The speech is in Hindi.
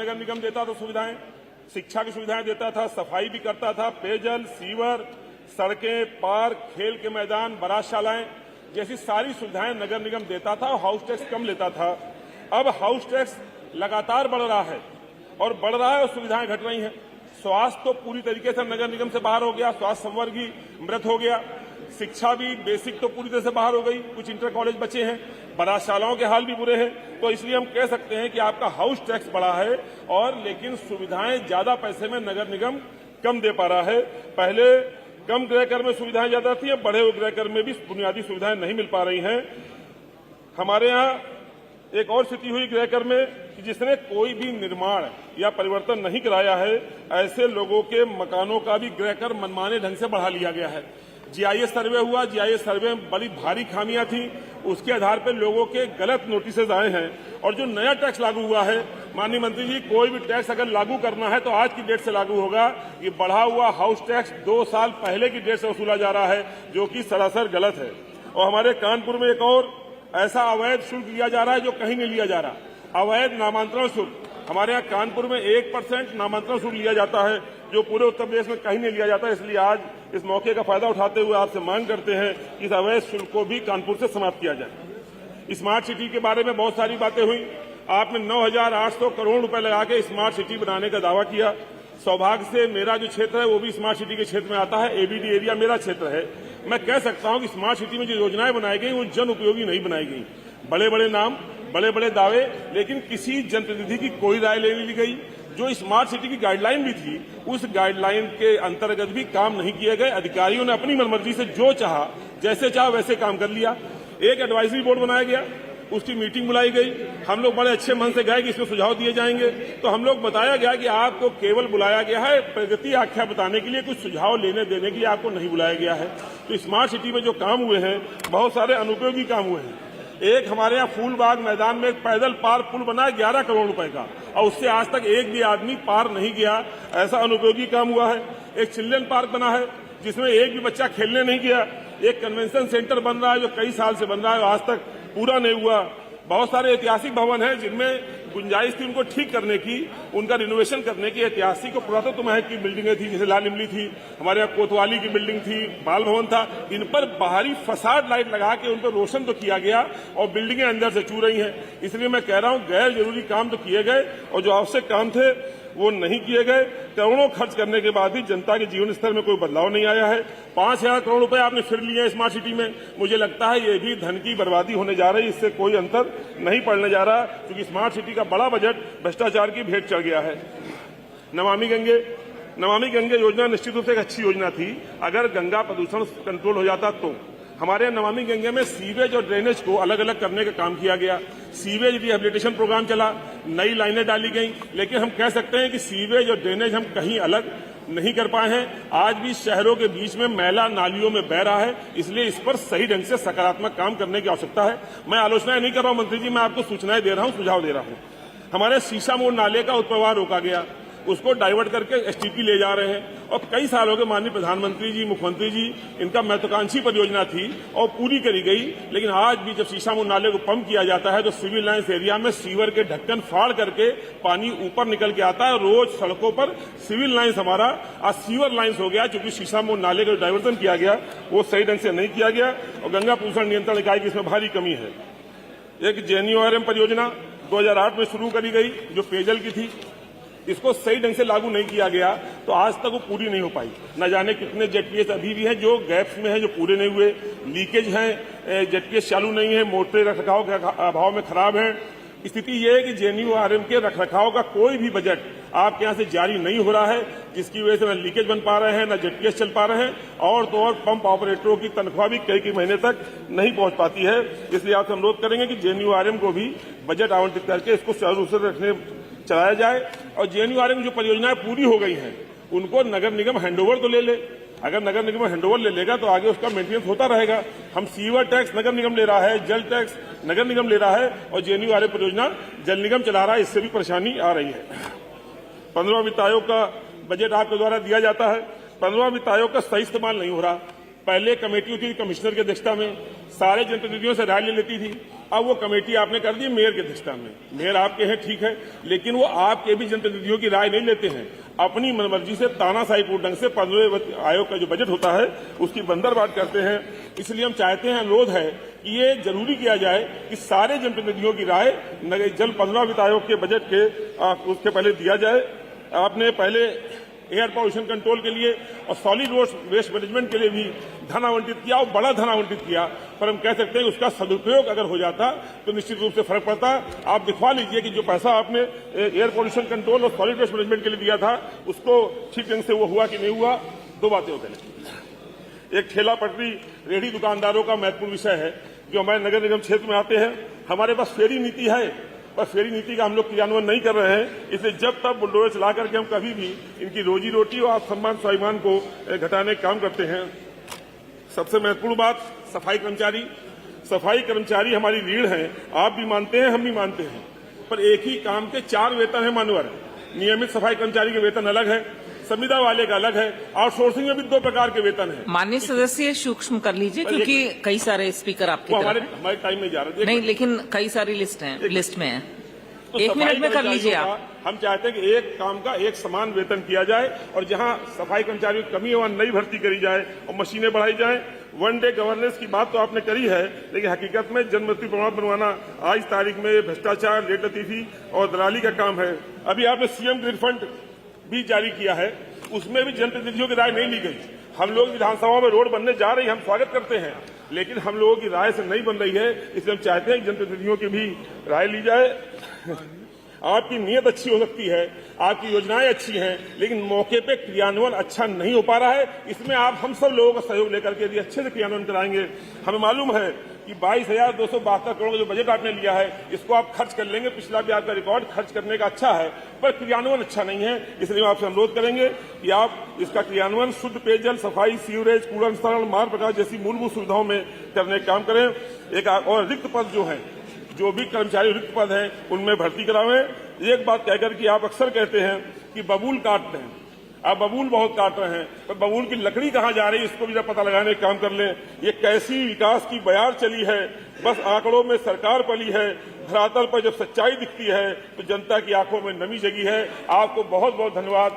नगर निगम देता था सुविधाएं, शिक्षा की सुविधाएं देता था, सफाई भी करता था, पेयजल, सीवर, सड़कें, पार्क, खेल के मैदान, बारातशालाएं जैसी सारी सुविधाएं नगर निगम देता था और हाउस टैक्स कम लेता था। अब हाउस टैक्स लगातार बढ़ रहा है और बढ़ रहा है और सुविधाएं घट रही हैं। स्वास्थ्य तो पूरी तरीके से नगर निगम से बाहर हो गया, स्वास्थ्य संवर्ग ही मृत हो गया। शिक्षा भी बेसिक तो पूरी तरह से बाहर हो गई, कुछ इंटर कॉलेज बचे हैं, बारातशालाओं के हाल भी बुरे हैं। तो इसलिए हम कह सकते हैं कि आपका हाउस टैक्स बढ़ा है और लेकिन सुविधाएं ज्यादा पैसे में नगर निगम कम दे पा रहा है। पहले कम गृह कर में सुविधाएं ज्यादा थी, अब बढ़े हुए गृह कर में भी बुनियादी सुविधाएं नहीं मिल पा रही हैं। हमारे यहाँ एक और स्थिति हुई गृह कर में कि जिसने कोई भी निर्माण या परिवर्तन नहीं कराया है, ऐसे लोगों के मकानों का भी गृह कर मनमाने ढंग से बढ़ा लिया गया है। जीआईएस सर्वे हुआ, जीआईएस सर्वे में बड़ी भारी खामियां थी, उसके आधार पर लोगों के गलत नोटिसेज आए हैं। और जो नया टैक्स लागू हुआ है, माननीय मंत्री जी, कोई भी टैक्स अगर लागू करना है तो आज की डेट से लागू होगा। ये बढ़ा हुआ हाउस टैक्स 2 साल पहले की डेट से वसूला जा रहा है, जो कि सरासर गलत है। और हमारे कानपुर में एक और ऐसा अवैध शुल्क लिया जा रहा है जो कहीं नहीं लिया जा रहा, अवैध नामांतरण शुल्क। हमारे यहाँ कानपुर में 1% नामांतरण शुल्क लिया जाता है, जो पूरे उत्तर प्रदेश में कहीं नहीं लिया जाता। इसलिए आज इस मौके का फायदा उठाते हुए आपसे मांग करते हैं कि इस अवैध शुल्क को भी कानपुर से समाप्त किया जाए। स्मार्ट सिटी के बारे में बहुत सारी बातें हुई। आपने 9,800 करोड़ रुपए लगा के स्मार्ट सिटी बनाने का दावा किया। सौभाग्य से मेरा जो क्षेत्र है वो भी स्मार्ट सिटी के क्षेत्र में आता है, एबीडी एरिया मेरा क्षेत्र है। मैं कह सकता हूं कि स्मार्ट सिटी में जो योजनाएं बनाई गई वो जन उपयोगी नहीं बनाई गई। बड़े बड़े नाम, बड़े बड़े दावे, लेकिन किसी जनप्रतिनिधि की कोई राय ले ली गई। जो स्मार्ट सिटी की गाइडलाइन भी थी, उस गाइडलाइन के अंतर्गत भी काम नहीं किए गए। अधिकारियों ने अपनी मनमर्जी से जो चाहा, जैसे चाहा वैसे काम कर लिया। एक एडवाइजरी बोर्ड बनाया गया, उसकी मीटिंग बुलाई गई। हम लोग बड़े अच्छे मन से गए कि इसमें सुझाव दिए जाएंगे, तो हम लोग बताया गया कि आपको केवल बुलाया गया है प्रगति आख्या बताने के लिए, कुछ सुझाव लेने देने के लिए आपको नहीं बुलाया गया है। तो स्मार्ट सिटी में जो काम हुए हैं, बहुत सारे अनुपयोगी काम हुए हैं। एक हमारे यहाँ फूलबाग मैदान में एक पैदल पार पुल बना है 11 करोड़ रुपए का, और उससे आज तक एक भी आदमी पार नहीं गया। ऐसा अनुपयोगी काम हुआ है। एक चिल्ड्रन पार्क बना है जिसमें एक भी बच्चा खेलने नहीं गया। एक कन्वेंशन सेंटर बन रहा है जो कई साल से बन रहा है, आज तक पूरा नहीं हुआ। बहुत सारे ऐतिहासिक भवन हैं जिनमें गुंजाइश थी उनको ठीक करने की, उनका रिनोवेशन करने की। ऐतिहासिक और पुरातत्व महल की बिल्डिंगें थी, जैसे लाल इमली थी, हमारे यहाँ कोतवाली की बिल्डिंग थी, बाल भवन था। इन पर बाहरी फसाद लाइट लगा के उन पर रोशन तो किया गया और बिल्डिंगें अंदर से चू रही हैं। इसलिए मैं कह रहा हूं गैर जरूरी काम तो किए गए और जो आवश्यक काम थे वो नहीं किए गए। करोड़ों खर्च करने के बाद भी जनता के जीवन स्तर में कोई बदलाव नहीं आया है। 5,000 करोड़ रुपए आपने फिर लिए स्मार्ट सिटी में। मुझे लगता है ये भी धन की बर्बादी होने जा रही है, इससे कोई अंतर नहीं पड़ने जा रहा, क्योंकि स्मार्ट सिटी का बड़ा बजट भ्रष्टाचार की भेंट चढ़ गया है। नमामि गंगे योजना निश्चित रूप से एक अच्छी योजना थी, अगर गंगा प्रदूषण कंट्रोल हो जाता तो। हमारे नमामि गंगे में सीवेज और ड्रेनेज को अलग अलग करने का काम किया गया। सीवेज रिहेबिलिटेशन प्रोग्राम चला, नई लाइनें डाली गई, लेकिन हम कह सकते हैं कि सीवेज और ड्रेनेज हम कहीं अलग नहीं कर पाए हैं। आज भी शहरों के बीच में मैला नालियों में बह रहा है, इसलिए इस पर सही ढंग से सकारात्मक काम करने की आवश्यकता है। मैं आलोचनाएं नहीं कर रहा हूं मंत्री जी, मैं आपको सूचनाएं दे रहा हूं, सुझाव दे रहा हूं। हमारे शीशा मोड़ नाले का उत्प्रवाह रोका गया, उसको डाइवर्ट करके एसटीपी ले जा रहे हैं। और कई साल हो गए, माननीय प्रधानमंत्री जी, मुख्यमंत्री जी, इनका महत्वाकांक्षी परियोजना थी और पूरी करी गई। लेकिन आज भी जब शीशा मोड़ नाले को पंप किया जाता है तो सिविल लाइन्स एरिया में सीवर के ढक्कन फाड़ करके पानी ऊपर निकल के आता है। रोज सड़कों पर सिविल लाइन्स हमारा आज सीवर लाइन्स हो गया, क्योंकि शीशा मोड़ नाले का डाइवर्जन किया गया वो सही ढंग से नहीं किया गया। और गंगा प्रदूषण नियंत्रण इकाई की इसमें भारी कमी है। एक जेएनयूआरएम परियोजना 2008 में शुरू करी गई जो पेयजल की थी, इसको सही ढंग से लागू नहीं किया गया तो आज तक वो पूरी नहीं हो पाई। न जाने कितने जेटपीएस अभी भी हैं जो गैप्स में हैं, जो पूरे नहीं हुए। लीकेज हैं, जेटपीएस चालू नहीं है, मोटरें रखरखाव के अभाव में खराब हैं। स्थिति ये है कि जेएनयूआरएम के रखरखाव का कोई भी बजट आपके यहाँ से जारी नहीं हो रहा है, जिसकी वजह से न लीकेज बन पा रहे हैं, न जेटपीएस चल पा रहे हैं, और तो और पंप ऑपरेटरों की तनख्वाह भी कई महीने तक नहीं पहुंच पाती है। इसलिए आपसे अनुरोध करेंगे कि जेएनयूआरएम को भी बजट आवंटित करके इसको चालू से रखने चलाया जाए। और जेएनयूआरएम की जो परियोजनाएं पूरी हो गई हैं उनको नगर निगम हैंडओवर तो ले ले। अगर नगर निगम हैंडओवर ले लेगा तो आगे उसका मेंटेनेंस होता रहेगा। हम सीवर टैक्स नगर निगम ले रहा है, जल टैक्स नगर निगम ले रहा है और जेएनयूआरएम परियोजना जल निगम चला रहा है, इससे भी परेशानी आ रही है। 15वां वित्त आयोग का बजट आपके द्वारा दिया जाता है, 15वां वित्त आयोग का सही इस्तेमाल नहीं हो रहा। पहले कमेटी होती थी कमिश्नर की अध्यक्षता में, सारे जनप्रतिनिधियों से राय ले लेती थी। अब वो कमेटी आपने कर दी मेयर की अध्यक्षता में। मेयर आपके हैं ठीक है, लेकिन वो आपके भी जनप्रतिनिधियों की राय नहीं लेते हैं, अपनी मनमर्जी से तानाशाहीपूर्ण ढंग से 15वें आयोग का जो बजट होता है उसकी बंदरबाट करते हैं। इसलिए हम चाहते हैं, अनुरोध है कि ये जरूरी किया जाए कि सारे जनप्रतिनिधियों की राय जल्द 15वें वित्त आयोग के बजट के उसके पहले दिया जाए। आपने पहले एयर पॉल्यूशन कंट्रोल के लिए और सॉलिड वेस्ट मैनेजमेंट के लिए भी धन आवंटित किया और बड़ा धन आवंटित किया, पर हम कह सकते हैं उसका सदुपयोग अगर हो जाता तो निश्चित रूप से फर्क पड़ता। आप दिखवा लीजिए कि जो पैसा आपने एयर पॉल्यूशन कंट्रोल और सॉलिड वेस्ट मैनेजमेंट के लिए दिया था उसको ठीक ढंग से वो हुआ कि नहीं हुआ। दो बातें होते हैं। एक ठेला पटरी रेहड़ी दुकानदारों का महत्वपूर्ण विषय है जो हमारे नगर निगम क्षेत्र में आते हैं। हमारे पास फेरी नीति है, पर फेरी नीति का हम लोग क्रियान्वयन नहीं कर रहे हैं। इसलिए जब तब बुलडोजर चला करके हम कभी भी इनकी रोजी रोटी और सम्मान स्वाभिमान को घटाने का काम करते हैं। सबसे महत्वपूर्ण बात, सफाई कर्मचारी हमारी रीढ़ है। आप भी मानते हैं, हम भी मानते हैं, पर एक ही काम के 4 वेतन है मानवर। नियमित सफाई कर्मचारी के वेतन अलग है, संविदा वाले का अलग है, आउटसोर्सिंग में भी 2 प्रकार के वेतन है। माननीय सदस्य सूक्ष्म कर लीजिए, क्योंकि कई सारे स्पीकर आपके हमारे टाइम में जा रहे नहीं, लेकिन कई सारी लिस्ट में है। तो 1 मिनट में कर लीजिए आप। हम चाहते हैं कि एक काम का एक समान वेतन किया जाए और जहां सफाई कर्मचारियों की कमी है वहां नई भर्ती करी जाए और मशीनें बढ़ाई जाए। 1 डे गवर्नेंस की बात तो आपने करी है, लेकिन हकीकत में जन्म मृत्यु प्रमाण बनवाना आज तारीख में भ्रष्टाचार, लेट लतीफी और दलाली का काम है। अभी आपने सीएम रिफंड भी जारी किया है, उसमें भी जनप्रतिनिधियों की राय नहीं ली गई। हम लोग विधानसभा में रोड बनने जा रही है, हम स्वागत करते हैं, लेकिन हम लोगों की राय से नहीं बन रही है। इसलिए हम चाहते हैं कि जनप्रतिनिधियों की भी राय ली जाए। आपकी नीयत अच्छी हो सकती है, आपकी योजनाएं अच्छी हैं, लेकिन मौके पे क्रियान्वयन अच्छा नहीं हो पा रहा है। इसमें आप हम सब लोगों का सहयोग लेकर के यदि अच्छे से क्रियान्वयन कराएंगे, हमें मालूम है कि 22,272 करोड़ का जो बजट आपने लिया है इसको आप खर्च कर लेंगे। पिछला भी आपका रिकॉर्ड खर्च करने का अच्छा है, पर क्रियान्वयन अच्छा नहीं है। इसलिए आपसे अनुरोध करेंगे कि आप इसका क्रियान्वयन शुद्ध पेयजल, सफाई, सीवरेज, कूड़ा निस्तारण, मार्ग प्रकाश जैसी मूलभूत सुविधाओं में करने का काम करें। एक और रिक्त पद जो भी कर्मचारी रिक्त पद हैं उनमें भर्ती करावें। एक बात कहकर कि आप अक्सर कहते हैं कि बबूल काटते हैं, आप बबूल बहुत काट रहे हैं, पर बबूल की लकड़ी कहां जा रही है इसको भी जब पता लगाने का काम कर लें। ये कैसी विकास की बयार चली है, बस आंकड़ों में सरकार पली है, धरातल पर जब सच्चाई दिखती है तो जनता की आंखों में नमी जगी है। आपको बहुत बहुत धन्यवाद।